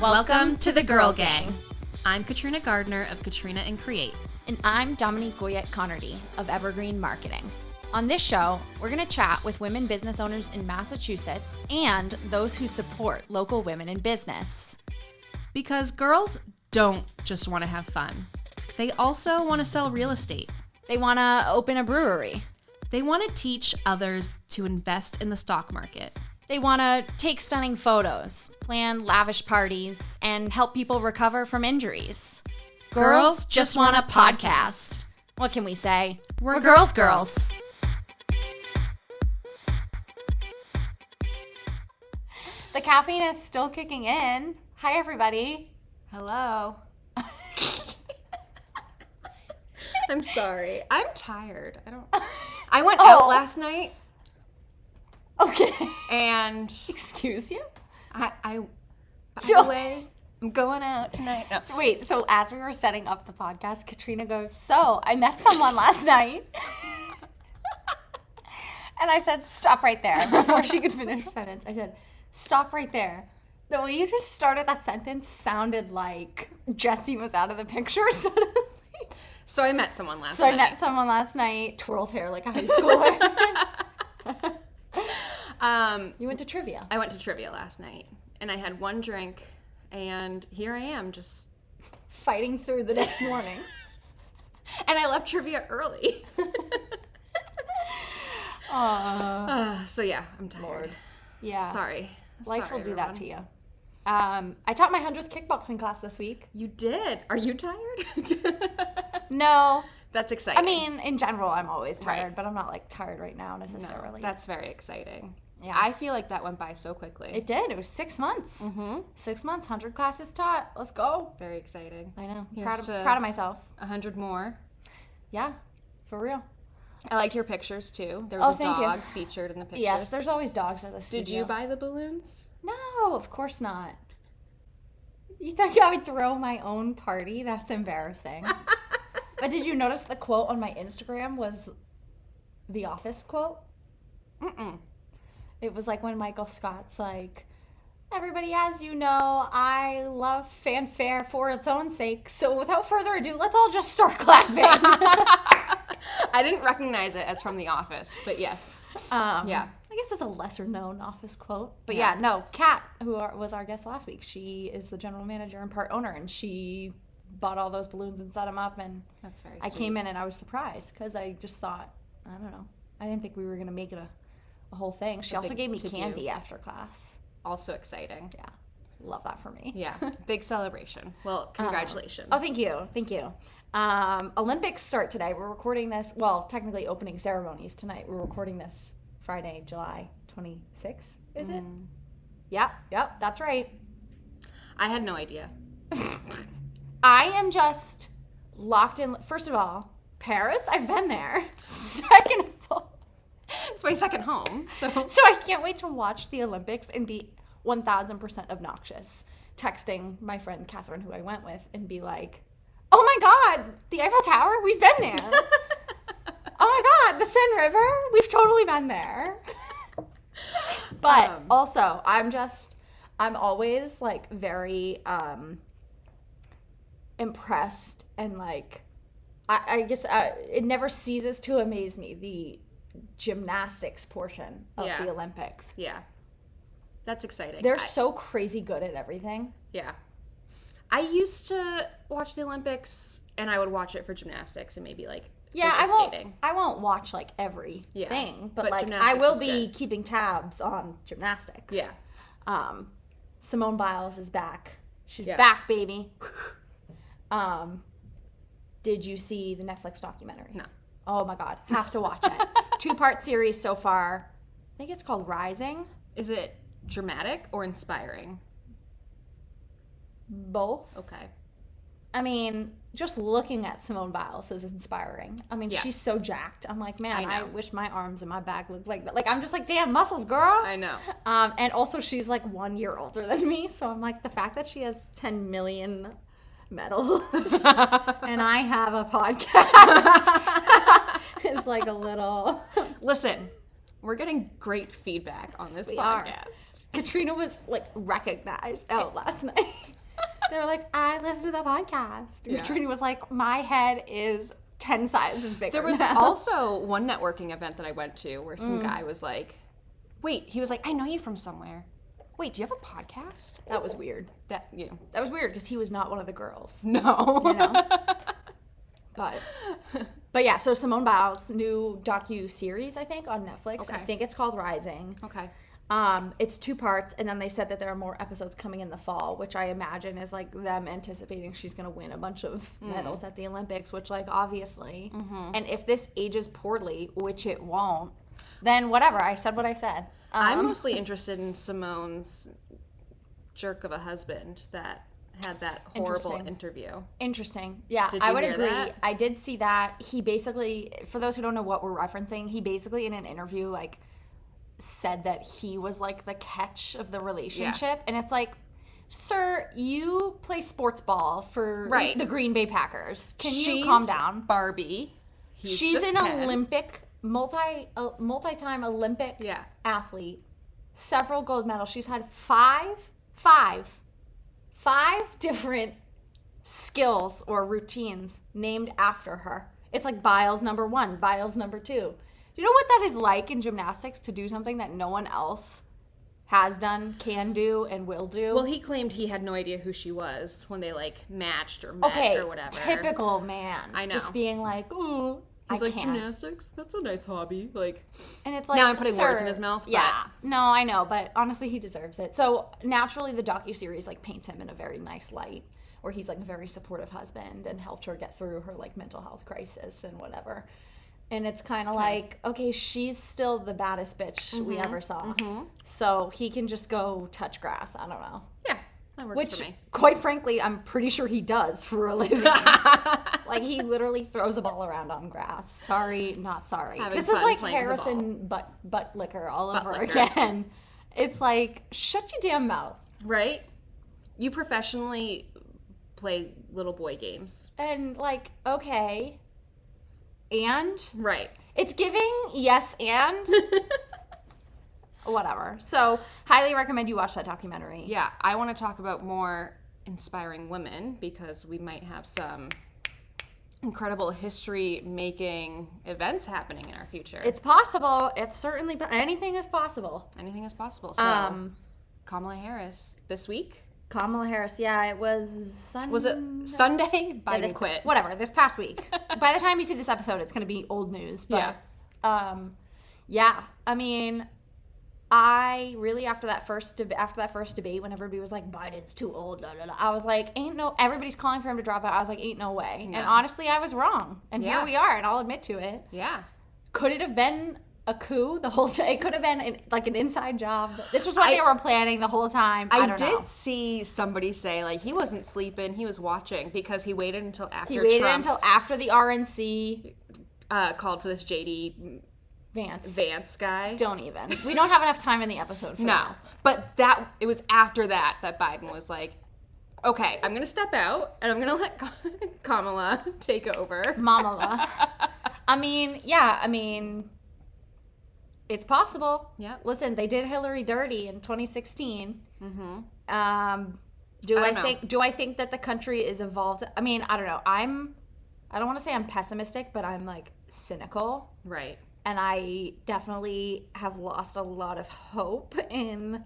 Welcome to the Girl Gang. I'm Katrina Gardner of Katrina and Create. And I'm Dominique Goyette-Connerty of Evergreen Marketing. On this show, we're going to chat with women business owners in Massachusetts and those who support local women in business. Because girls don't just want to have fun. They also want to sell real estate. They want to open a brewery. They want to teach others to invest in the stock market. They want to take stunning photos, plan lavish parties, and help people recover from injuries. Girls just want a podcast. What can we say? We're girls. The caffeine is still kicking in. Hi, everybody. Hello. I'm sorry. I'm tired. I went out last night. Okay. And Excuse you? by the way, I'm going out tonight. No. So as we were setting up the podcast, Katrina goes, so I met someone last night. And I said, stop right there. Before she could finish her sentence, I said, stop right there. The way you just started that sentence sounded like Jessie was out of the picture suddenly. So I met someone last So night. I met someone last night, twirls hair like a high schooler. You went to trivia. I went to trivia last night, and I had one drink, and here I am, just Fighting through the next morning. and I left trivia early. So yeah, I'm tired. Lord. Yeah. Sorry. Life Sorry, will do everyone. that to you. I taught my 100th kickboxing class this week. You did. Are you tired? No. That's exciting. I mean, in general, I'm always tired, Right. but I'm not, like, tired right now necessarily. No, that's very exciting. Yeah. I feel like that went by so quickly. It did. It was 6 months. Mm-hmm. 6 months, 100 classes taught. Let's go. Very exciting. I know. Here's Proud of myself. 100 more. Yeah, for real. I liked your pictures, too. There was a thank you. dog featured in the pictures. Yes, there's always dogs at the Did studio. you buy the balloons? No, of course not. You think I would throw my own party? That's embarrassing. But did you notice the quote on my Instagram was the Office quote? Mm-mm. It was like when Michael Scott's like, everybody, as you know, I love fanfare for its own sake. So without further ado, let's all just start clapping. I didn't recognize it as from The Office, but yes. Yeah. I guess it's a lesser known Office quote. But Yeah. no, Kat, who was our guest last week, she is the general manager and part owner, and she bought all those balloons and set them up. And That's very I sweet. came in and I was surprised because I just thought, I don't know. I didn't think we were going to make it a whole thing. She also big gave me to-do. candy after class. Also exciting. Yeah. Love that for me. Yeah. Big celebration. Well, congratulations. Oh, thank you. Thank you. Olympics start today. We're recording this, well, technically opening ceremonies tonight. We're recording this Friday, July 26th, is it? Yep, that's right. I had no idea. I am just locked in. First of all, Paris, I've been there. Second of all, It's my second home, so I can't wait to watch the Olympics and be 1,000% obnoxious. Texting my friend Catherine, who I went with, and be like, oh my God, the Eiffel Tower, we've been there. Oh my God, the Seine River, we've totally been there. But also, I'm always like very impressed and like, I guess it never ceases to amaze me, the gymnastics portion of Yeah. the Olympics. yeah. That's exciting. They're so crazy good at everything. Yeah. I used to watch the Olympics, and I would watch it for gymnastics and maybe like figure skating. I won't watch like every Yeah. thing, but But like I gymnastics will is be good. keeping tabs on gymnastics. Yeah. Simone Biles is back. She's Yeah. back, baby. Did you see the Netflix documentary? No. Oh my God, have to watch it. 2-part series so far. I think it's called Rising. Is it dramatic or inspiring? Both. Okay. I mean, just looking at Simone Biles is inspiring. I mean, Yes. she's so jacked. I'm like, man, I I know. wish my arms and my back looked like that. Like, I'm just like, damn, muscles, girl. I know. And also, she's like 1 year older than me. So I'm like, the fact that she has 10 million medals and I have a podcast is like a little. Listen, We're getting great feedback on this We are. podcast. Katrina was like recognized out last night. They were like, I listened to the podcast. And Yeah. Katrina was like, my head is 10 sizes bigger. There was now. also one networking event that I went to where some guy was like, wait, he was like, I know you from somewhere. Wait, do you have a podcast? That was weird. That you. That was weird because he was not one of the girls. No. You know? But yeah, so Simone Biles' new docu-series, I think, on Netflix. Okay. I think it's called Rising. Okay. It's 2 parts, and then they said that there are more episodes coming in the fall, which I imagine is like them anticipating she's going to win a bunch of medals at the Olympics, which like obviously, and if this ages poorly, which it won't, then whatever, I said what I said. I'm mostly interested in Simone's jerk of a husband that had that horrible interview. Interesting. Yeah, Did I you would hear agree. that? I did see that. He basically, for those who don't know what we're referencing, he basically in an interview like said that he was like the catch of the relationship, and it's like, sir, you play sports ball for the Green Bay Packers. Can you calm down? Barbie. She's an Olympic, multi-time Olympic athlete. Several gold medals. She's had five different skills or routines named after her. It's like Biles number 1, Biles number 2. Do you know what that is like in gymnastics to do something that no one else has done, can do, and will do? Well, he claimed he had no idea who she was when they like matched or met or whatever. Typical man. I know. Just being like, ooh, He's like, can't. Gymnastics? That's a nice hobby. Like, and it's like, now I'm putting sir, words in his mouth. But Yeah, no, I know, but honestly, he deserves it. So naturally, the docuseries like paints him in a very nice light, where he's like a very supportive husband and helped her get through her like mental health crisis and whatever. And it's kind of like, okay, she's still the baddest bitch we ever saw. So he can just go touch grass. I don't know. Yeah, that works Which, for me. quite frankly, I'm pretty sure he does for a living. Like, he literally throws a ball around on grass. Sorry, not sorry. Having This is fun like playing with the Harrison butt liquor all over liquor. again. It's like, shut your damn mouth. Right? You professionally play little boy games. And like, okay. And? Right. It's giving yes and. Whatever. So, highly recommend you watch that documentary. Yeah, I want to talk about more inspiring women because we might have some incredible history-making events happening in our future. It's possible. It's certainly, anything is possible. Anything is possible. So, Kamala Harris this week. Kamala Harris, yeah, it was Sunday. Was it Sunday? Biden quit. Whatever, this past week. By the time you see this episode, it's going to be old news. But, yeah, I mean, I really, after that first debate, when everybody was like, Biden's too old, blah, blah, blah, I was like, everybody's calling for him to drop out. I was like, ain't no way. No. And honestly, I was wrong. And here we are, and I'll admit to it. Yeah. Could it have been a coup the whole time? It could have been like an inside job. This was what they were planning the whole time. I don't know. did see somebody say, like, he wasn't sleeping, he was watching because he waited until after Trump until after the RNC called for this JD Vance guy. Don't even. We don't have enough time in the episode for that. But it was after that Biden was like, okay, I'm going to step out and I'm going to let Kamala take over. Mamala. I mean, it's possible. Yeah. Listen, they did Hillary dirty in 2016. Mm-hmm. Do I think that the country is evolved? I mean, I don't know. I don't want to say I'm pessimistic, but I'm like cynical. Right. And I definitely have lost a lot of hope in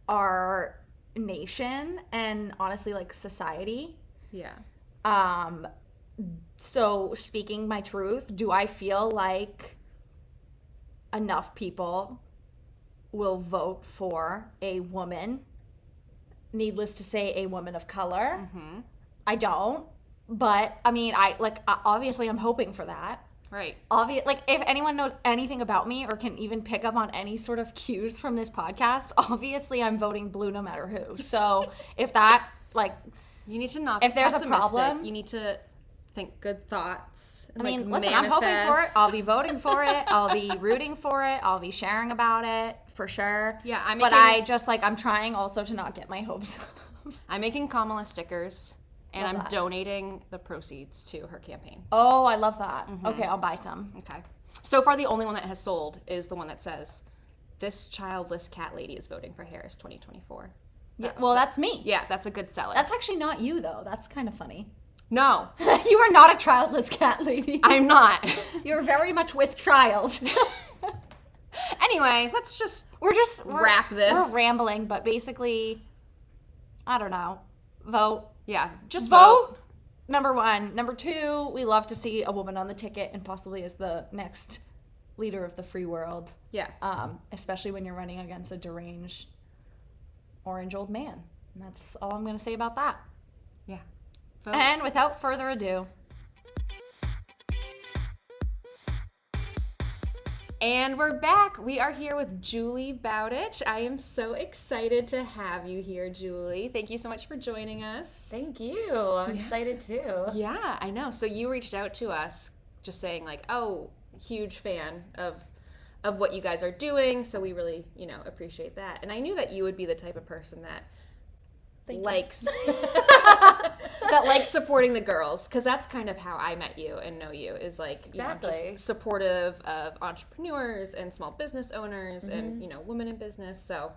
our nation and honestly like society. Yeah. So speaking my truth, do I feel like enough people will vote for a woman, needless to say, a woman of color? Mm-hmm. I don't. But I mean, obviously I'm hoping for that. Right. Like, if anyone knows anything about me or can even pick up on any sort of cues from this podcast, obviously I'm voting blue no matter who. So if that, like... You need to not be if there's pessimistic. a problem... You need to think good thoughts. I mean, listen, I'm hoping for it. I'll be voting for it. I'll be rooting for it. I'll be sharing about it, for sure. Yeah, I'm trying also to not get my hopes up. I'm making Kamala stickers. And Love I'm that. donating the proceeds to her campaign. Oh, I love that. Mm-hmm. Okay, I'll buy some. Okay. So far, the only one that has sold is the one that says, "This childless cat lady is voting for Harris 2024." Yeah, well, that's me. Yeah, that's a good seller. That's actually not you, though. That's kind of funny. No, You are not a childless cat lady. I'm not. You're very much with child. Anyway, let's just We're wrap this. We're rambling, but basically, I don't know. Vote. Yeah, just Vote. Number one. Number two, we love to see a woman on the ticket and possibly as the next leader of the free world. Yeah. Especially when you're running against a deranged orange old man. And that's all I'm going to say about that. Yeah. Vote. And without further ado, And we're back. We are here with Julie Bowditch. I am so excited to have you here, Julie. Thank you so much for joining us. Thank you. I'm excited too. Yeah, I know. So you reached out to us just saying like, "Oh, huge fan of what you guys are doing." So we really, appreciate that. And I knew that you would be the type of person that likes that likes supporting the girls, because that's kind of how I met you and know you, is like Exactly. just supportive of entrepreneurs and small business owners and women in business. So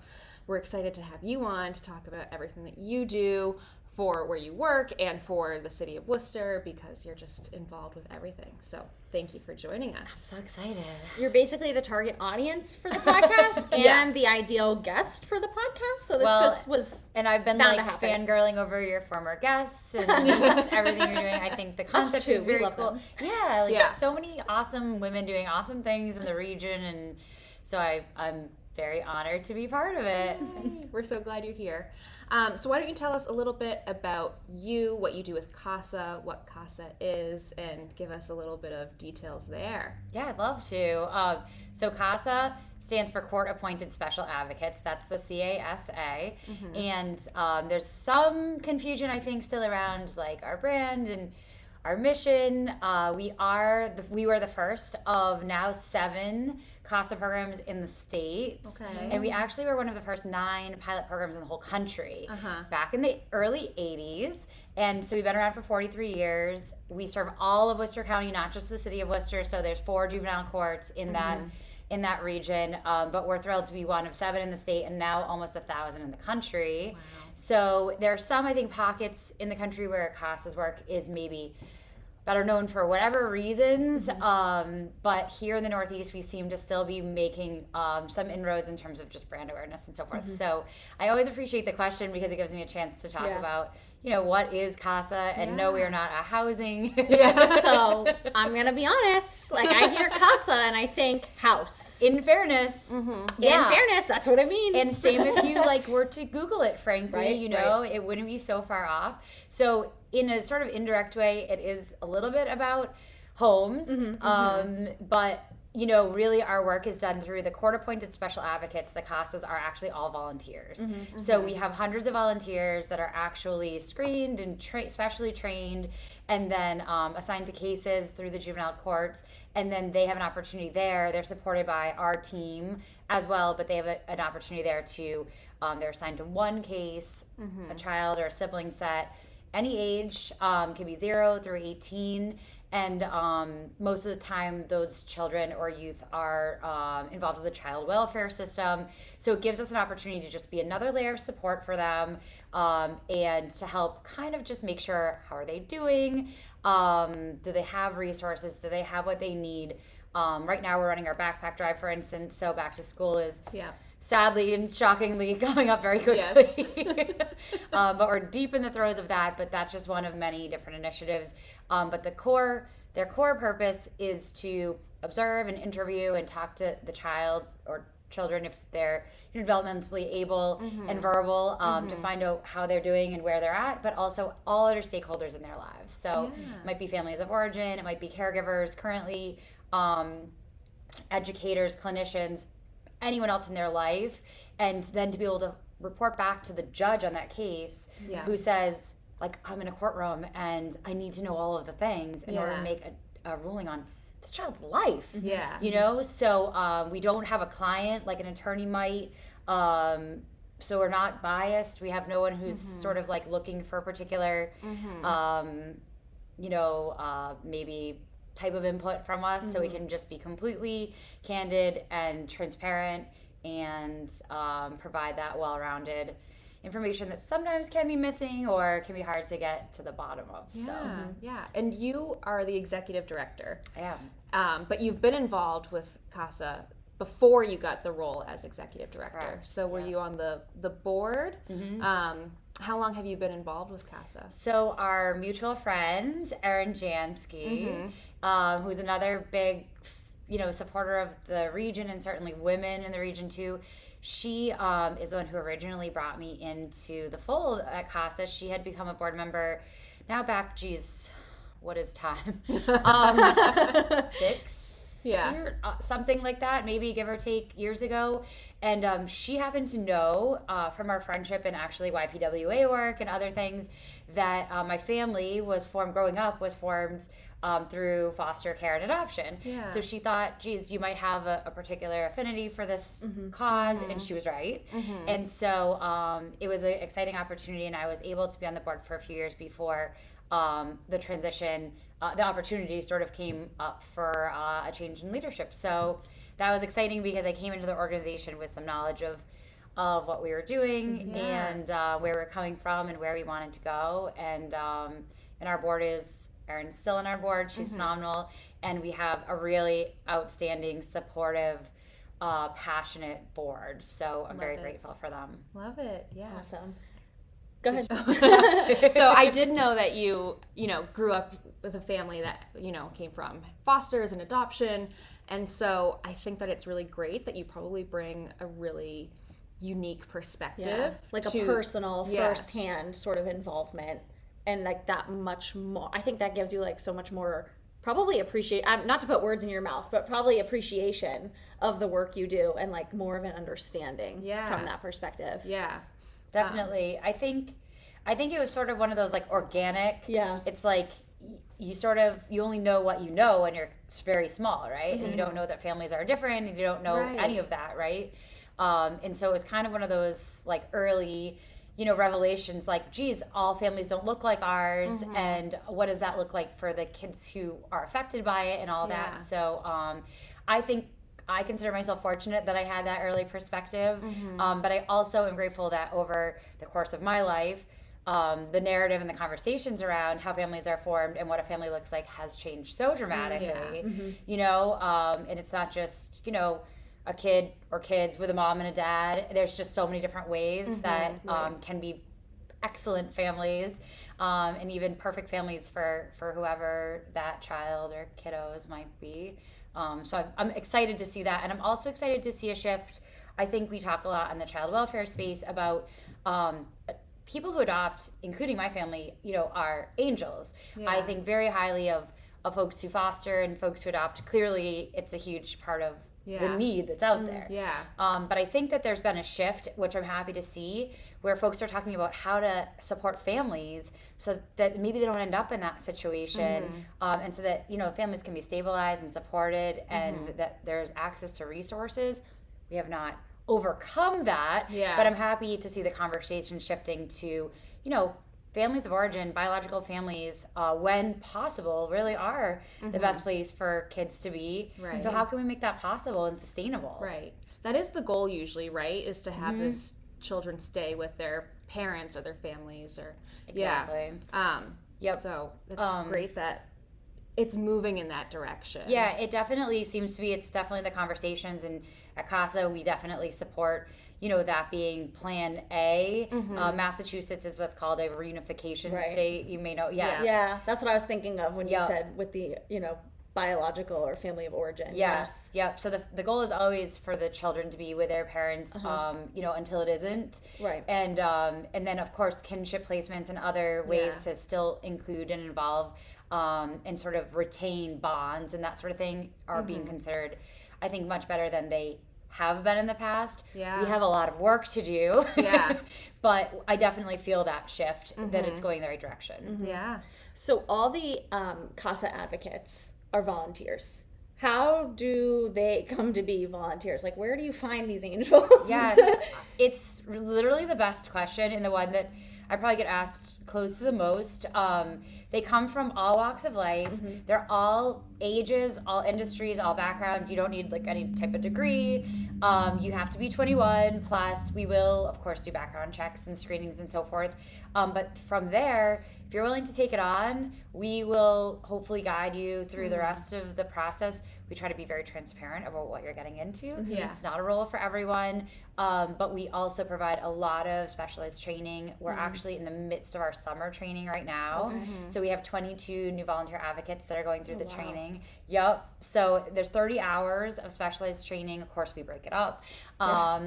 we're excited to have you on to talk about everything that you do for where you work and for the city of Worcester, because you're just involved with everything. So thank you for joining us. So excited. You're basically the target audience for the podcast and the ideal guest for the podcast. So this just was And I've been bound like to happen. fangirling over your former guests and just everything you're doing. I think the concept too. is We very love cool. them. Yeah, like Yeah. so many awesome women doing awesome things in the region, and so I'm very honored to be part of it. We're so glad you're here. So why don't you tell us a little bit about you, what you do with CASA, what CASA is, and give us a little bit of details there. Yeah, I'd love to. So CASA stands for Court Appointed Special Advocates. That's the CASA. And there's some confusion, I think, still around like our brand and our mission. We were the first of now 7 CASA programs in the state. Okay. And we actually were one of the first 9 pilot programs in the whole country Uh-huh. back in the early 80s. And so we've been around for 43 years. We serve all of Worcester County, not just the city of Worcester. So there's 4 juvenile courts in that region. But we're thrilled to be one of 7 in the state and now almost 1,000 in the country. Wow. So there are some, I think, pockets in the country where CASA's work is maybe better known for whatever reasons. But here in the Northeast, we seem to still be making some inroads in terms of just brand awareness and so forth. So I always appreciate the question because it gives me a chance to talk about, what is CASA, and no, we are not a housing. So I'm gonna be honest. Like I hear CASA and I think house. In fairness, In fairness, that's what it means. And same if you were to Google it, frankly, Right, it wouldn't be so far off. So in a sort of indirect way, it is a little bit about homes, but really our work is done through the court-appointed special advocates. The CASAs are actually all volunteers. So we have hundreds of volunteers that are actually screened and specially trained and then assigned to cases through the juvenile courts. And then they have an opportunity there. They're supported by our team as well, but they have an opportunity there to, they're assigned to one case, a child or a sibling set, any age, can be 0 through 18. And most of the time, those children or youth are involved with the child welfare system. So it gives us an opportunity to just be another layer of support for them and to help kind of just make sure, how are they doing? Do they have resources? Do they have what they need? Right now, we're running our backpack drive, for instance. So back to school is sadly and shockingly coming up very quickly. Yes. But we're deep in the throes of that, but that's just one of many different initiatives. But their core purpose is to observe and interview and talk to the child or children if they're developmentally able and verbal to find out how they're doing and where they're at, but also all other stakeholders in their lives. So it might be families of origin, it might be caregivers currently, educators, clinicians, anyone else in their life, and then to be able to report back to the judge on that case who says, I'm in a courtroom and I need to know all of the things in order to make a ruling on this child's life. So we don't have a client like an attorney might, so we're not biased. We have no one who's sort of looking for a particular maybe type of input from us so we can just be completely candid and transparent and provide that well-rounded information that sometimes can be missing or can be hard to get to the bottom of. Yeah. And you are the executive director. I am. But you've been involved with CASA before you got the role as executive director. Correct. So were you on the board? How long have you been involved with CASA? So our mutual friend, Erin Jansky, who's another big, supporter of the region and certainly women in the region too, she is the one who originally brought me into the fold at CASA. She had become a board member now back, what is time? 6 something like that, maybe give or take years ago. And she happened to know from our friendship and actually YPWA work and other things that my family was formed through foster care and adoption. Yeah. So she thought, geez, you might have a particular affinity for this cause, and she was right. And so it was an exciting opportunity, and I was able to be on the board for a few years before the transition, the opportunity sort of came up for a change in leadership. So that was exciting because I came into the organization with some knowledge of what we were doing and where we were coming from and where we wanted to go. And our board is, Erin's still on our board. She's phenomenal. And we have a really outstanding, supportive, passionate board. So I'm very grateful for them. Love it. Yeah. Awesome. Go ahead. So I did know that you grew up with a family that, came from fosters and adoption. And so I think that it's really great that you probably bring a really unique perspective. Like a personal, firsthand sort of involvement. And like that much more, I think that gives you like so much more, probably not to put words in your mouth, but probably appreciation of the work you do and like more of an understanding from that perspective. Yeah. Definitely. I think it was sort of one of those like organic. Yeah. It's like you only know what you know when you're very small, right? And you don't know that families are different, and you don't know any of that, right? And so it was kind of one of those like early, revelations, like, geez, all families don't look like ours, and what does that look like for the kids who are affected by it and all that. So I think I consider myself fortunate that I had that early perspective, but I also am grateful that over the course of my life, the narrative and the conversations around how families are formed and what a family looks like has changed so dramatically, and it's not just, a kid or kids with a mom and a dad. There's just so many different ways that can be excellent families, and even perfect families for whoever that child or kiddos might be. So I'm excited to see that. And I'm also excited to see a shift. I think we talk a lot in the child welfare space about people who adopt, including my family, are angels. Yeah. I think very highly of folks who foster and folks who adopt. Clearly, it's a huge part of the need that's out there. But I think that there's been a shift, which I'm happy to see, where folks are talking about how to support families so that maybe they don't end up in that situation, and so that families can be stabilized and supported, and that there's access to resources. We have not overcome that, but I'm happy to see the conversation shifting to families of origin, biological families, when possible, really are the best place for kids to be. Right. So how can we make that possible and sustainable? Right. That is the goal usually, right? Is to have this children stay with their parents or their families or exactly. So it's great that it's moving in that direction. Yeah, it definitely seems to be. It's definitely the conversations, and at CASA we definitely support that being Plan A. Massachusetts is what's called a reunification state. You may know. Yes. Yeah, that's what I was thinking of when you said with the, biological or family of origin. Yes. Yep. So the goal is always for the children to be with their parents, until it isn't. Right. And then of course kinship placements and other ways to still include and involve and sort of retain bonds and that sort of thing are being considered, I think, much better than they have been in the past. Yeah. We have a lot of work to do. Yeah. But I definitely feel that shift, that it's going the right direction. Yeah. So all the CASA advocates are volunteers. How do they come to be volunteers? Like, where do you find these angels? Yes. It's literally the best question, and the one that I probably get asked close to the most. They come from all walks of life. They're all ages, all industries, all backgrounds. You don't need like any type of degree. You have to be 21 plus. We will, of course, do background checks and screenings and so forth. But from there, if you're willing to take it on, we will hopefully guide you through the rest of the process. We try to be very transparent about what you're getting into. Yeah. It's not a role for everyone, but we also provide a lot of specialized training. We're actually in the midst of our summer training right now. So we have 22 new volunteer advocates that are going through the training. Yep. So there's 30 hours of specialized training. Of course, we break it up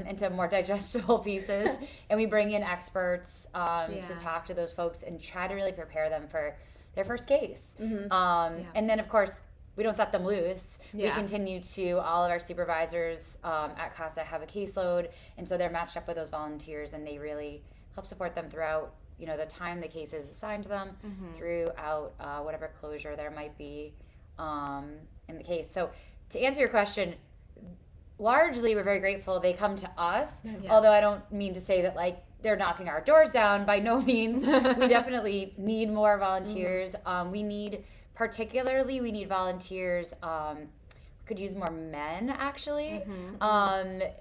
into more digestible pieces. And we bring in experts to talk to those folks and try to really prepare them for their first case. And then, of course, we don't set them loose. We continue to, all of our supervisors at CASA have a caseload, and so they're matched up with those volunteers, and they really help support them throughout, the time the case is assigned to them, throughout whatever closure there might be in the case. So to answer your question, largely we're very grateful they come to us, although I don't mean to say that like they're knocking our doors down, by no means. We definitely need more volunteers. We need volunteers. We could use more men, actually. I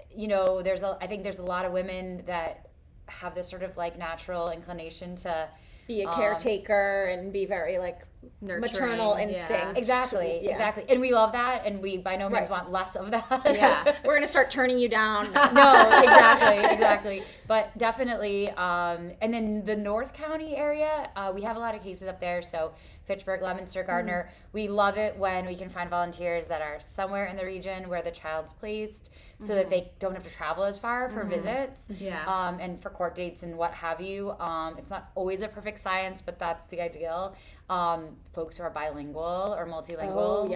think there's a lot of women that have this sort of like natural inclination to be a caretaker and be very like nurturing, maternal instinct. Exactly. And we love that, and we by no means want less of that. We're gonna start turning you down. No, exactly. But definitely, and then the North County area, we have a lot of cases up there. So Fitchburg, Leominster, Gardner. We love it when we can find volunteers that are somewhere in the region where the child's placed, so that they don't have to travel as far for visits, and for court dates and what have you. It's not always a perfect science, but that's the ideal. Folks who are bilingual or multilingual. Oh,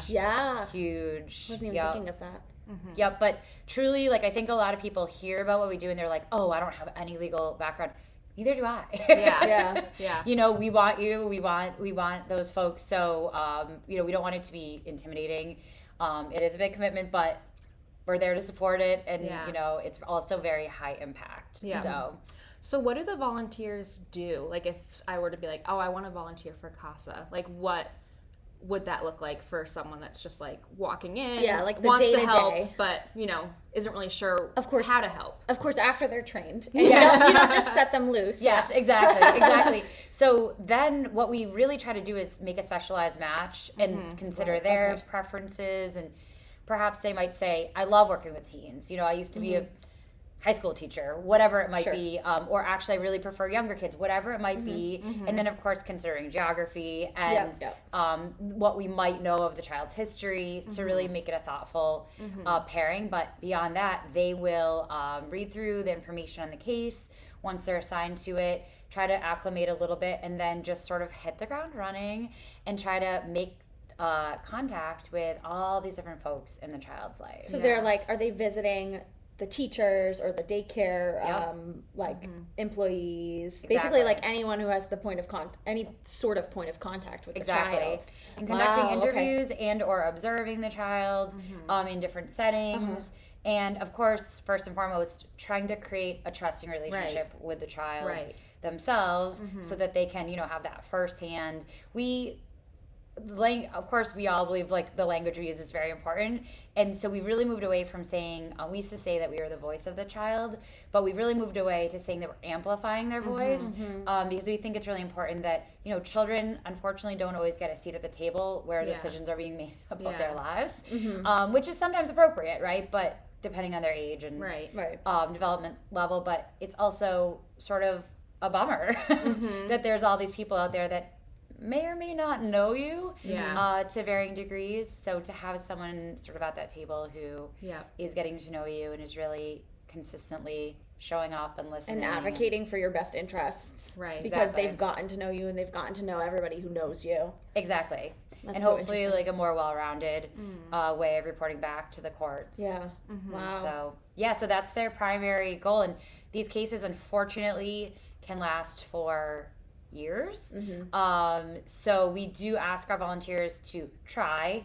yeah. Huge. Wasn't even thinking of that. Yep, but truly, like, I think a lot of people hear about what we do and they're like, oh, I don't have any legal background. Neither do I. We want you. We want those folks. So, we don't want it to be intimidating. It is a big commitment, but we're there to support it. And, it's also very high impact. Yeah. So what do the volunteers do? Like, if I were to be like, oh, I want to volunteer for CASA, like, what would that look like for someone that's just like walking in, like the wants to help, day-to-day. but isn't really sure how to help? Of course, after they're trained, and you don't just set them loose. Yes, exactly. So then, what we really try to do is make a specialized match and consider their preferences, and perhaps they might say, "I love working with teens. I used to be a high school teacher, whatever it might be, or actually I really prefer younger kids, whatever it might be." And then of course considering geography and what we might know of the child's history to really make it a thoughtful pairing. But beyond that, they will read through the information on the case once they're assigned to it, try to acclimate a little bit, and then just sort of hit the ground running and try to make contact with all these different folks in the child's life. So they're like, are they visiting the teachers or the daycare employees, basically like anyone who has the any sort of point of contact with the child, and conducting interviews and or observing the child in different settings, and of course first and foremost trying to create a trusting relationship with the child themselves, so that they can have that firsthand. Of course, we all believe like the language we use is very important, and so we really moved away from saying we used to say that we were the voice of the child, but we really moved away to saying that we're amplifying their voice, because we think it's really important that children unfortunately don't always get a seat at the table where decisions are being made about their lives, which is sometimes appropriate, right? But depending on their age and development level, but it's also sort of a bummer that there's all these people out there that may or may not know you to varying degrees. So to have someone sort of at that table who is getting to know you and is really consistently showing up and listening. And advocating for your best interests. Right. Because they've gotten to know you and they've gotten to know everybody who knows you. Exactly. That's and so hopefully like a more well-rounded way of reporting back to the courts. Yeah. Wow. So that's their primary goal. And these cases, unfortunately, can last for years. So we do ask our volunteers to try,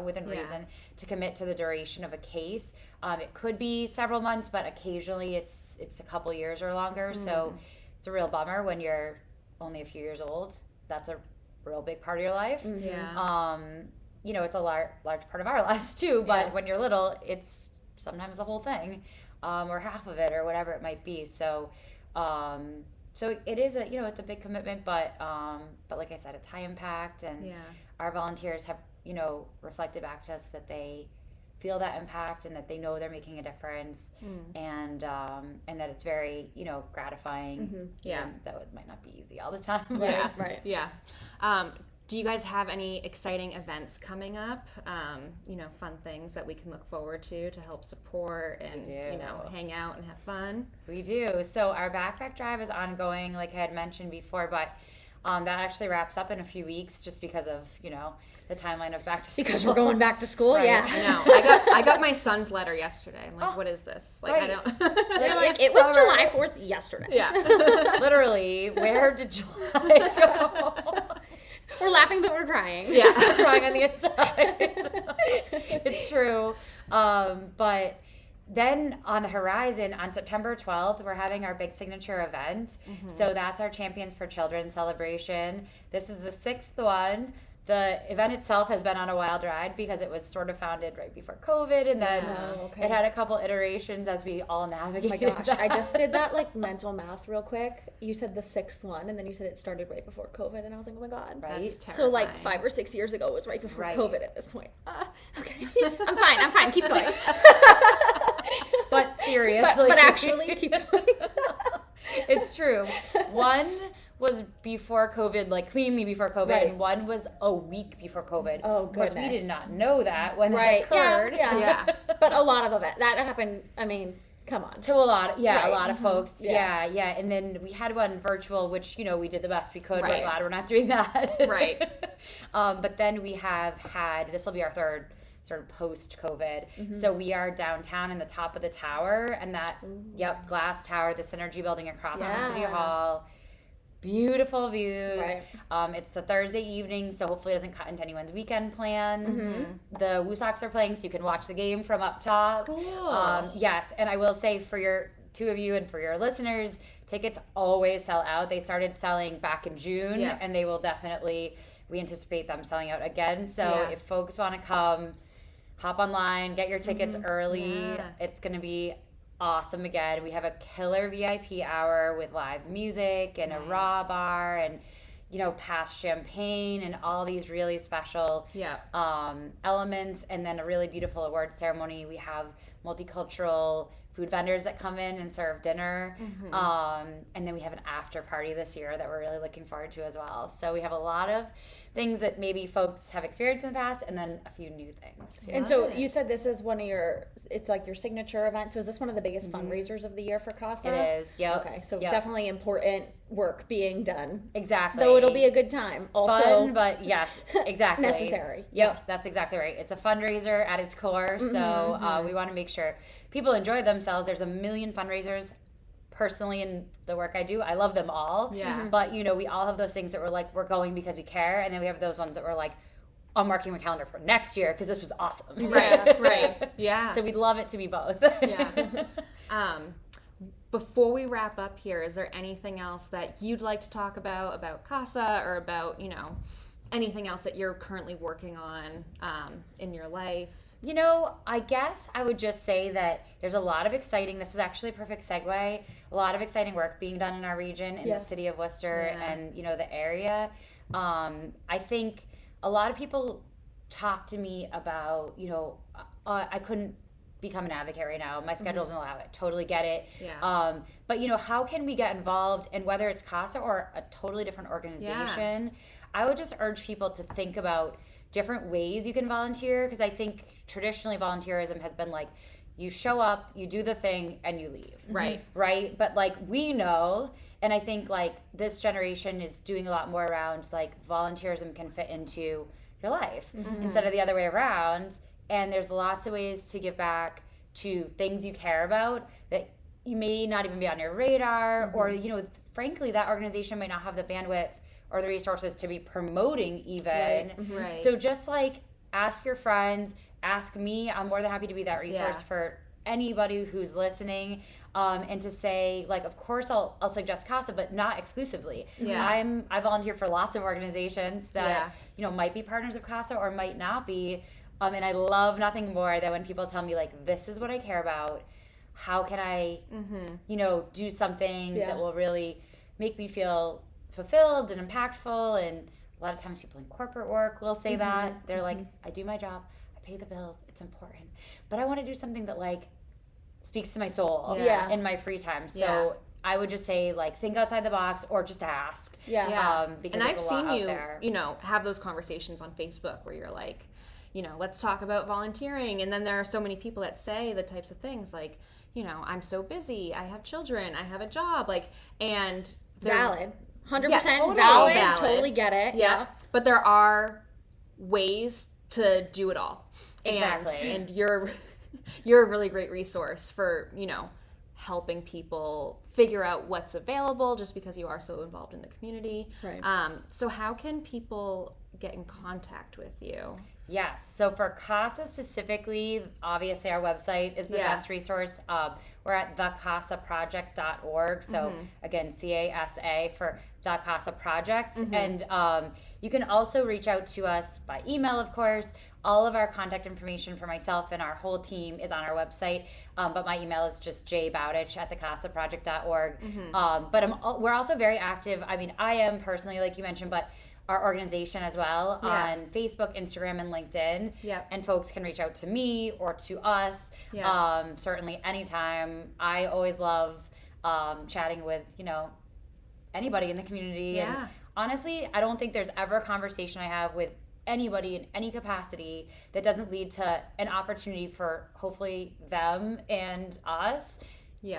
within reason, to commit to the duration of a case. It could be several months, but occasionally it's a couple years or longer. So it's a real bummer when you're only a few years old. That's a real big part of your life. It's a large part of our lives too, but when you're little, it's sometimes the whole thing, or half of it, or whatever it might be. So it is it's a big commitment, but like I said, it's high impact, and our volunteers have, reflected back to us that they feel that impact and that they know they're making a difference, and that it's very, gratifying. Though it might not be easy all the time. Right. Do you guys have any exciting events coming up? Fun things that we can look forward to help support and, hang out and have fun? We do. So our backpack drive is ongoing, like I had mentioned before, but that actually wraps up in a few weeks just because of, the timeline of back to school. Because we're going back to school, I know. I got my son's letter yesterday. I'm like, what is this? Like, I don't. They're like, it was July 4th yesterday. Yeah. Literally, where did July go? We're laughing, but we're crying. Yeah, we're crying on the inside. It's true. But then on the horizon, on September 12th, we're having our big signature event. So that's our Champions for Children celebration. This is the 6th one. The event itself has been on a wild ride because it was sort of founded right before COVID, and then it had a couple iterations as we all navigated. Oh my gosh, I just did that mental math real quick. You said the 6th one, and then you said it started right before COVID, and I was like, oh my god. Right? That's terrifying. So 5 or 6 years ago was right before COVID at this point. Okay. I'm fine, keep going. But seriously. But actually, keep going. It's true. One was before COVID, cleanly before COVID, and one was a week before COVID. Oh, goodness. Of course, we did not know that when that occurred. Yeah. But a lot of that happened, come on. To a lot of folks. Yeah. And then we had one virtual, which, we did the best we could. We're glad we're not doing that. Right. But then we have had, this will be our third sort of post-COVID. So we are downtown in the top of the tower, and that, glass tower, the Synergy building across from City Hall. Beautiful views. Right. It's a Thursday evening, so hopefully it doesn't cut into anyone's weekend plans. The Woo Sox are playing, so you can watch the game from up top. Cool. Yes, and I will say for your two of you and for your listeners, tickets always sell out. They started selling back in June, and they will definitely, we anticipate them selling out again. So if folks want to come, hop online, get your tickets early. It's going to be awesome again. We have a killer VIP hour with live music and a raw bar and past champagne and all these really special elements, and then a really beautiful award ceremony. We have multicultural food vendors that come in and serve dinner, and then we have an after party this year that we're really looking forward to as well. So we have a lot of things that maybe folks have experienced in the past, and then a few new things too. And so you said this is one of your signature event. So is this one of the biggest fundraisers of the year for CASA? It is. Yep. Okay. So definitely important work being done. Exactly. Though it'll be a good time. Also fun, but yes, exactly. necessary. Yep. That's exactly right. It's a fundraiser at its core. So we want to make sure people enjoy themselves. There's a million fundraisers. Personally, in the work I do, I love them all. Yeah. But we all have those things that we're going because we care, and then we have those ones that we're like, I'm marking my calendar for next year because this was awesome. Right. Yeah. So we'd love it to be both. Before we wrap up here, is there anything else that you'd like to talk about CASA, or about anything else that you're currently working on in your life? I guess I would just say that there's a lot of exciting, this is actually a perfect segue, a lot of exciting work being done in our region, in the city of Worcester and, the area. I think a lot of people talk to me about, I couldn't become an advocate right now. My schedule doesn't allow it. Totally get it. Yeah. But, how can we get involved? And whether it's CASA or a totally different organization, I would just urge people to think about different ways you can volunteer, because I think traditionally volunteerism has been you show up, you do the thing, and you leave. Right? But we know, and I think this generation is doing a lot more around volunteerism can fit into your life instead of the other way around. And there's lots of ways to give back to things you care about that you may not even be on your radar, or, frankly, that organization might not have the bandwidth or the resources to be promoting even. Right. So just like ask your friends, ask me. I'm more than happy to be that resource for anybody who's listening, and to say, like, of course I'll suggest CASA, but not exclusively. I volunteer for lots of organizations that might be partners of CASA or might not be, and I love nothing more than when people tell me, like, this is what I care about. How can I do something that will really make me feel fulfilled and impactful? And a lot of times people in corporate work will say that. They're like, I do my job, I pay the bills, it's important, but I want to do something that, like, speaks to my soul in my free time. So I would just say, like, think outside the box, or just ask. Because and I've seen you, have those conversations on Facebook where you're like, let's talk about volunteering. And then there are so many people that say the types of things like, I'm so busy, I have children, I have a job, like, and valid. 100% totally valid. Totally get it. Yeah. But there are ways to do it all. Exactly. And you're a really great resource for, helping people figure out what's available, just because you are so involved in the community. Right. So how can people get in contact with you? Yes. So for CASA specifically, obviously our website is the best resource. We're at thecasaproject.org. So again, CASA for The CASA Project. And you can also reach out to us by email, of course. All of our contact information for myself and our whole team is on our website. But my email is just jbowditch at thecasaproject.org. But we're also very active. I mean, I am personally, like you mentioned, but our organization as well on Facebook, Instagram, and LinkedIn. And folks can reach out to me or to us. Certainly anytime. I always love chatting with, anybody in the community. And honestly, I don't think there's ever a conversation I have with anybody in any capacity that doesn't lead to an opportunity for hopefully them and us.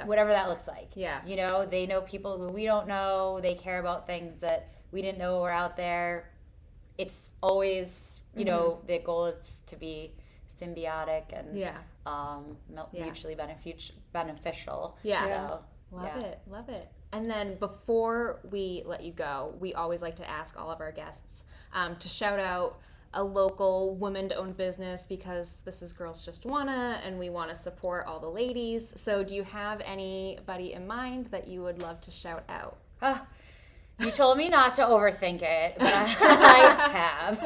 Whatever that looks like. They know people who we don't know. They care about things that we didn't know were out there. It's always, the goal is to be symbiotic and mutually beneficial. So, Love it. And then before we let you go, we always like to ask all of our guests to shout out a local woman-owned business, because this is Girls Just Wanna, and we want to support all the ladies. So do you have anybody in mind that you would love to shout out? You told me not to overthink it, but I have.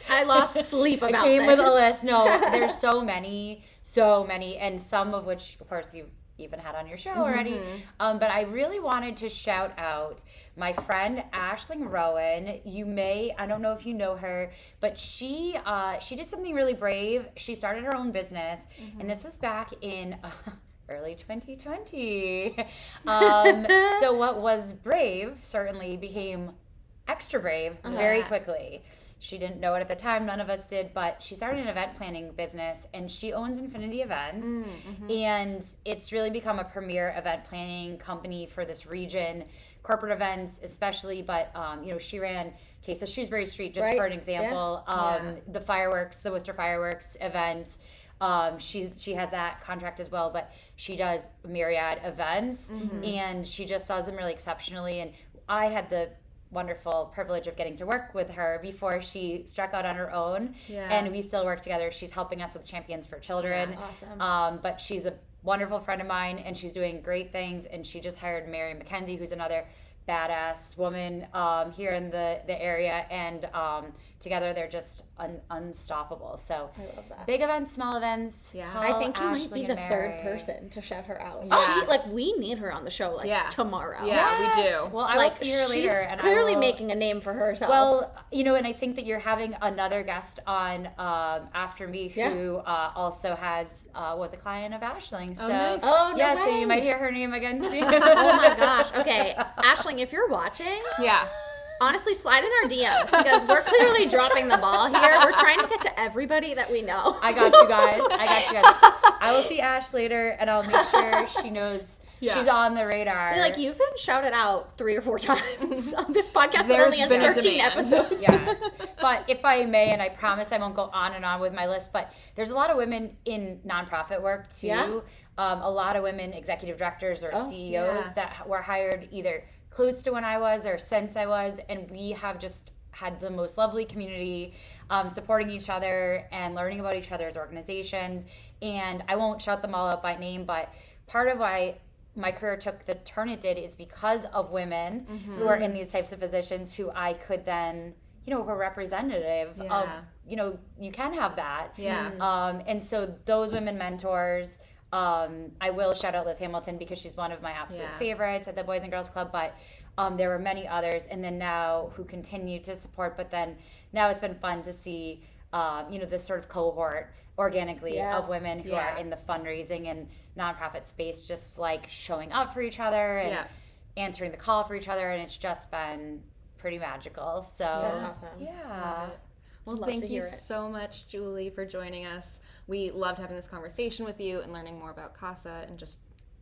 I lost sleep about I came this. with a list. No, there's so many, and some of which, of course, you've even had on your show already. But I really wanted to shout out my friend Aisling Rowan. I don't know if you know her, but she did something really brave. She started her own business, and this was back in early 2020. So what was brave certainly became extra brave very quickly. She didn't know it at the time, none of us did, but she started an event planning business, and she owns Infinity Events, and it's really become a premier event planning company for this region, corporate events especially, but she ran Taste of Shrewsbury Street, just for an example, the fireworks, the Worcester fireworks event. She has that contract as well, but she does myriad events, and she just does them really exceptionally. And I had the wonderful privilege of getting to work with her before she struck out on her own, and we still work together. She's helping us with Champions for Children. Awesome. But she's a wonderful friend of mine, and she's doing great things. And she just hired Mary McKenzie, who's another badass woman here in the area, and together they're just unstoppable. So I love that. Big events, small events. I think you might be the third person to shout her out. We need her on the show tomorrow. We do. Well, I will see her later. She's and clearly making a name for herself. Well, and I think that you're having another guest on after me who also was a client of Aisling. So nice. Oh, no way. So you might hear her name again soon. Oh my gosh. Okay, Aisling, if you're watching, honestly, slide in our DMs because we're clearly dropping the ball here. We're trying to get to everybody that we know. I got you guys. I will see Ash later, and I'll make sure she knows she's on the radar. Like, you've been shouted out 3 or 4 times on this podcast that There's only has been a 13 demand. episodes. Yes. But if I may, and I promise I won't go on and on with my list, but there's a lot of women in nonprofit work too. Yeah. A lot of women executive directors or CEOs that were hired either close to when I was or since I was, and we have just had the most lovely community, supporting each other and learning about each other's organizations. And I won't shout them all out by name, but part of why my career took the turn it did is because of women who are in these types of positions who I could then, who are representative of, you can have that. Yeah. And so those women mentors, I will shout out Liz Hamilton because she's one of my absolute favorites at the Boys and Girls Club, but there were many others, and then now who continue to support, but then now it's been fun to see, this sort of cohort organically of women who are in the fundraising and nonprofit space, just like showing up for each other and answering the call for each other, and it's just been pretty magical. So That's awesome. Yeah. Well, Love thank to you hear it. so much, Julie, for joining us. We loved having this conversation with you and learning more about CASA and just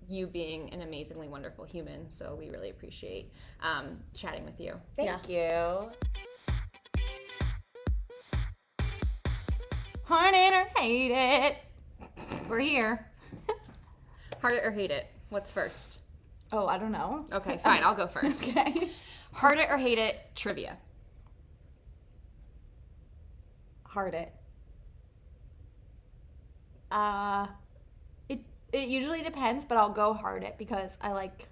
you being an amazingly wonderful human. So we really appreciate chatting with you. Thank you. Heart it or hate it. We're here. Heart it or hate it? What's first? Oh, I don't know. Okay, fine. I'll go first. Okay. Heart it or hate it? Trivia. Heart it. It usually depends, but I'll go heart it because I like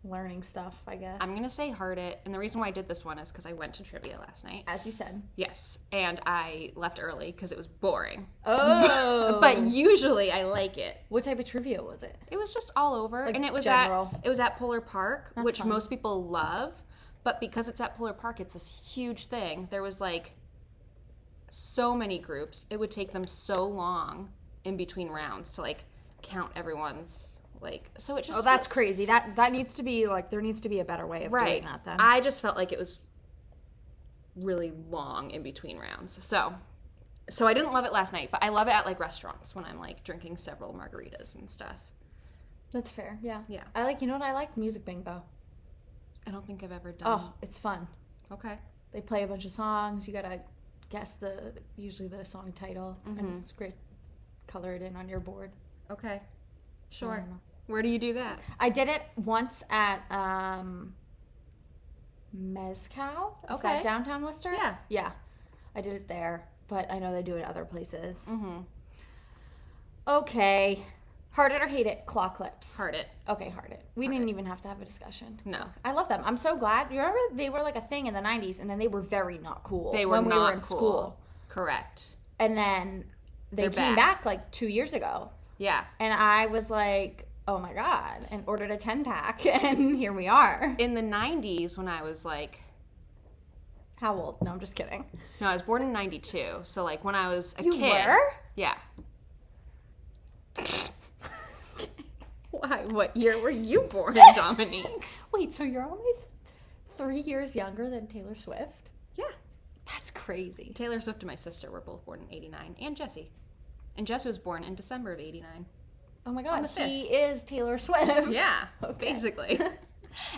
learning stuff, I guess. I'm going to say heart it. And the reason why I did this one is because I went to trivia last night. As you said. Yes. And I left early because it was boring. Oh. But usually I like it. What type of trivia was it? It was just all over, Like and it was general? at Polar Park, That's which fun. most people love. But because it's at Polar Park, it's this huge thing. There was like so many groups. It would take them so long in between rounds to like count everyone's like. So it just Oh, that's was- crazy. That needs to be like there needs to be a better way of right. doing that then. I just felt like it was really long in between rounds. So I didn't love it last night, but I love it at like restaurants when I'm like drinking several margaritas and stuff. That's fair. Yeah. Yeah. I like, you know what I like? Music bingo. I don't think I've ever done. Oh, it's fun. Okay. They play a bunch of songs. You gotta guess usually the song title, and it's great. Color it in on your board. Okay. I Sure. don't know. Where do you do that? I did it once at Mezcal. Is Okay. that downtown Worcester? Yeah. Yeah. I did it there, but I know they do it other places. Mm-hmm. Okay. Heart it or hate it, claw clips. Heart it. Okay, heart it. We didn't even have to have a discussion. No. I love them. I'm so glad. You remember they were like a thing in the 90s, and then they were very not cool. They were when we not were in cool. school. Correct. And then they They're came back. back like 2 years ago. Yeah. And I was like, oh my God, and ordered a 10-pack, and here we are. In the 90s, when I was like, How old? No, I'm just kidding. no, I was born in 92. So like when I was a You kid. were? Yeah. Why? What year were you born, Dominique? Wait, so you're only 3 years younger than Taylor Swift? Yeah. That's crazy. Taylor Swift and my sister were both born in 89, and Jesse. And Jesse was born in December of 89. Oh my On God, the 5th. he is Taylor Swift. Yeah, Okay. basically.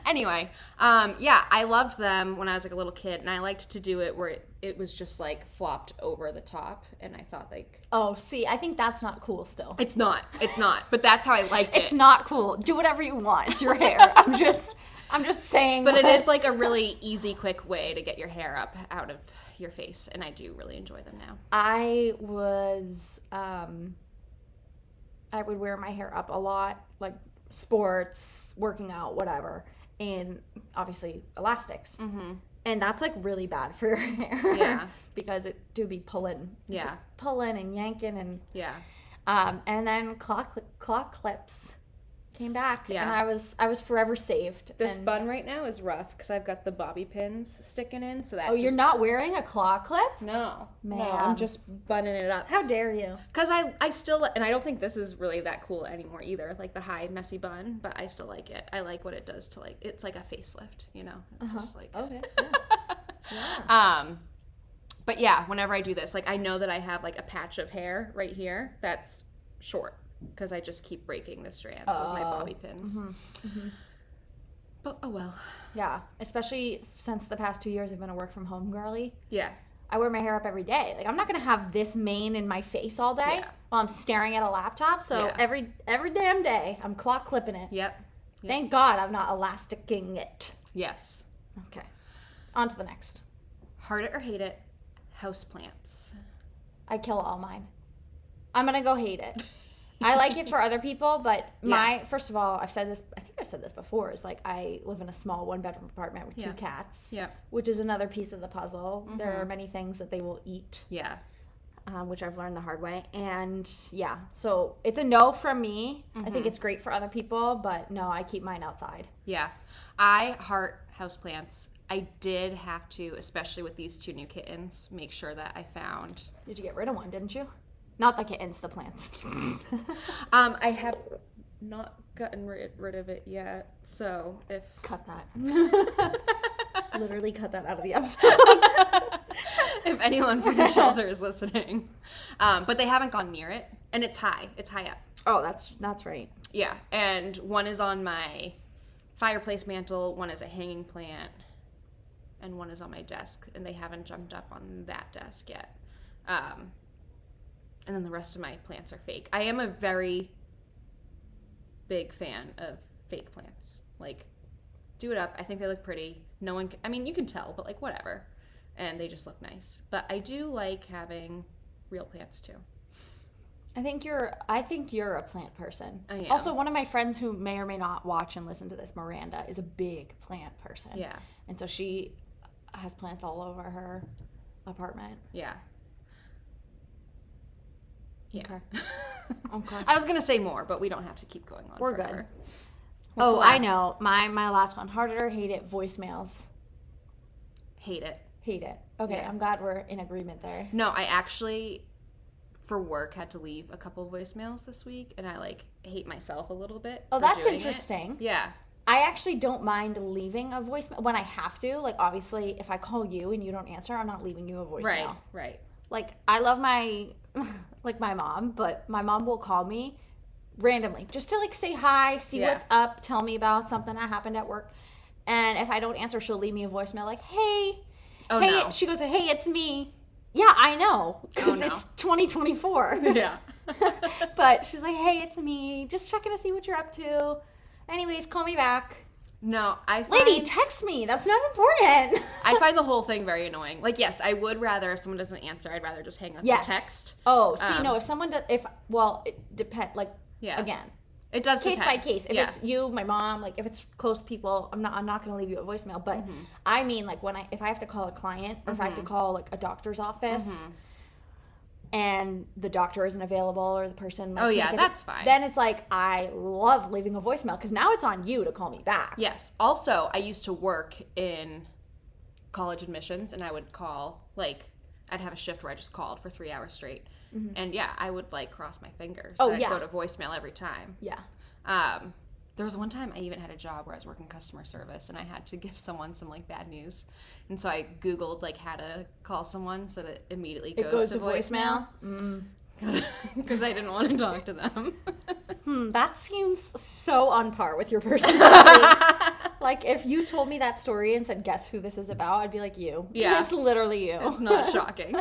Anyway, yeah, I loved them when I was like a little kid, and I liked to do it where it was just like flopped over the top, and I thought like, Oh, see, I think that's not cool still. it's not, but that's how I liked It's it. not cool. Do whatever you want. It's your hair. I'm just saying. But it is like a really easy, quick way to get your hair up out of your face, and I do really enjoy them now. I was, I would wear my hair up a lot, like sports, working out, whatever, and obviously elastics. Mm-hmm. And that's like really bad for your hair. Yeah. Because it do be pulling. Yeah. Pulling and yanking and, Yeah. and then claw clips came back, Yeah. and I was forever saved. This and, bun right now is rough because I've got the bobby pins sticking in, so that. Oh, you're not wearing a claw clip? No, Man. no, I'm just bunning it up. How dare you? Because I still, and I don't think this is really that cool anymore either, like the high messy bun, but I still like it. I like what it does to, like, it's like a facelift, you know? It's just like. Okay. But yeah, whenever I do this, like, I know that I have like a patch of hair right here that's short because I just keep breaking the strands with my bobby pins. But oh well. Yeah, especially since the past 2 years I've been a work from home girly. Yeah. I wear my hair up every day. Like, I'm not gonna have this mane in my face all day Yeah. while I'm staring at a laptop. So Yeah. every damn day I'm claw clipping it. Yep. Thank God I'm not elasticing it. Yes. Okay, on to the next. Heart it or hate it, houseplants. I kill all mine. I'm gonna go hate it. I like it for other people, but first of all, I think I've said this before, is like I live in a small 1-bedroom apartment with 2 cats, which is another piece of the puzzle. There are many things that they will eat, which I've learned the hard way. And yeah, so it's a no from me. I think it's great for other people, but no, I keep mine outside. Yeah. I heart houseplants. I did have to, especially with these 2 new kittens, make sure that I found. Did you get rid of one, didn't you? Not the kittens, the plants. I have not gotten rid of it yet, so if. Cut that. Literally cut that out of the episode. If anyone from the shelter is listening. But they haven't gone near it, and it's high. It's high up. Oh, that's right. Yeah, and one is on my fireplace mantle, one is a hanging plant, and one is on my desk, and they haven't jumped up on that desk yet. And then the rest of my plants are fake. I am a very big fan of fake plants. Like, do it up. I think they look pretty. No one, I mean, you can tell, but like, whatever. And they just look nice. But I do like having real plants too. I think you're a plant person. I am. Also, one of my friends who may or may not watch and listen to this, Miranda, is a big plant person. Yeah. And so she has plants all over her apartment. Yeah. Yeah. Okay. I was gonna say more, but we don't have to keep going on. We're forever. good. What's the I last? know. My last one. Hard it or hate it, voicemails. Hate it. Hate it. Okay, Yeah. I'm glad we're in agreement there. No, I actually, for work, had to leave a couple voicemails this week, and I like hate myself a little bit. Oh, for that's doing it. interesting. Yeah. I actually don't mind leaving a voicemail when I have to. Like, obviously, if I call you and you don't answer, I'm not leaving you a voicemail. Right. Like, I love my mom, but my mom will call me randomly just to like say hi, see what's up, tell me about something that happened at work. And if I don't answer, she'll leave me a voicemail like, hey, No. she goes, hey, it's me. Yeah, I know, because it's 2024. Yeah. But she's like, hey, it's me. Just checking to see what you're up to. Anyways, call me back. No, I find, Lady, text me. That's not important. I find the whole thing very annoying. Like, yes, I would rather if someone doesn't answer, I'd rather just hang up the text. Oh, see, no, if someone does, it depends. Like, again, it does case depend. by case. If it's you, my mom, like if it's close people, I'm not going to leave you a voicemail. But I mean, like if I have to call a client or if I have to call like a doctor's office and the doctor isn't available or the person, like, can't get that's fine. Then it's like I love leaving a voicemail because now it's on you to call me back. Yes. Also, I used to work in college admissions, and I would call, like, I'd have a shift where I just called for 3 hours straight. And yeah, I would like cross my fingers. Oh, I'd yeah. go to voicemail every time. Yeah. There was one time I even had a job where I was working customer service, and I had to give someone some like bad news, and so I Googled like how to call someone so that it immediately goes to voicemail because I didn't want to talk to them. That seems so on par with your personality. Like, if you told me that story and said, guess who this is about, I'd be like, you. Yeah. It's literally you. It's not shocking.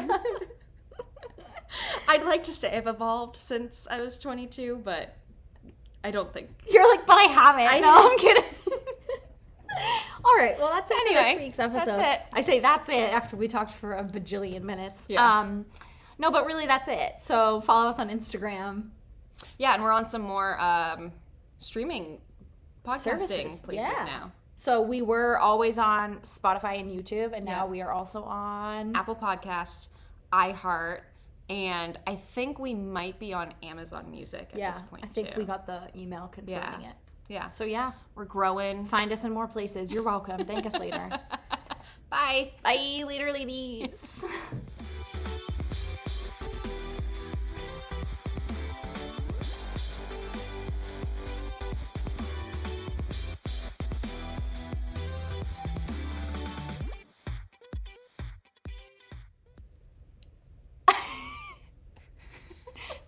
I'd like to say I've evolved since I was 22, but I don't think. You're like, but I haven't. No, I'm kidding. All right. Well, that's it for Anyway, this week's episode. that's it. I say that's it after we talked for a bajillion minutes. Yeah. No, but really, that's it. So follow us on Instagram. Yeah, and we're on some more streaming podcasting Services, places yeah. now. So we were always on Spotify and YouTube, and now we are also on Apple Podcasts, iHeart, And I think we might be on Amazon Music at this point, I think too. we got the email confirming it. Yeah. So yeah, We're growing. find us in more places. You're welcome. Thank us later. Bye. Bye, later, ladies.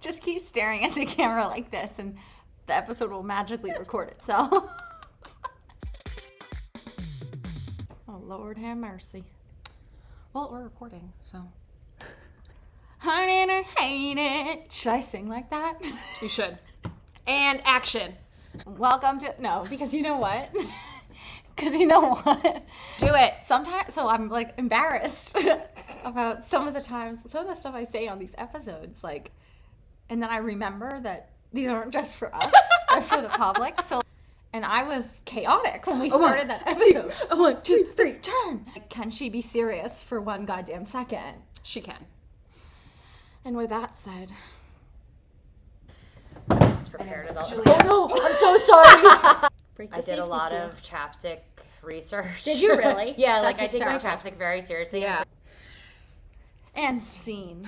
Just keep staring at the camera like this, and the episode will magically record itself. Oh, Lord have mercy. Well, we're recording, so. Heart it or hate it. Should I sing like that? You should. And action. Welcome to... No, because you know what? Because you know what? Do it. Sometimes... So I'm, like, embarrassed about some of the stuff I say on these episodes, like... And then I remember that these aren't just for us, they're for the public. So, and I was chaotic when we started that episode. 1, 2, 3, turn. Like, can she be serious for one goddamn second? She can. And with that said, As prepared as all. oh no, I'm so sorry. I did a lot of chapstick research. Did you really? Yeah, That's like I take my hysterical. chapstick very seriously. Yeah. And scene.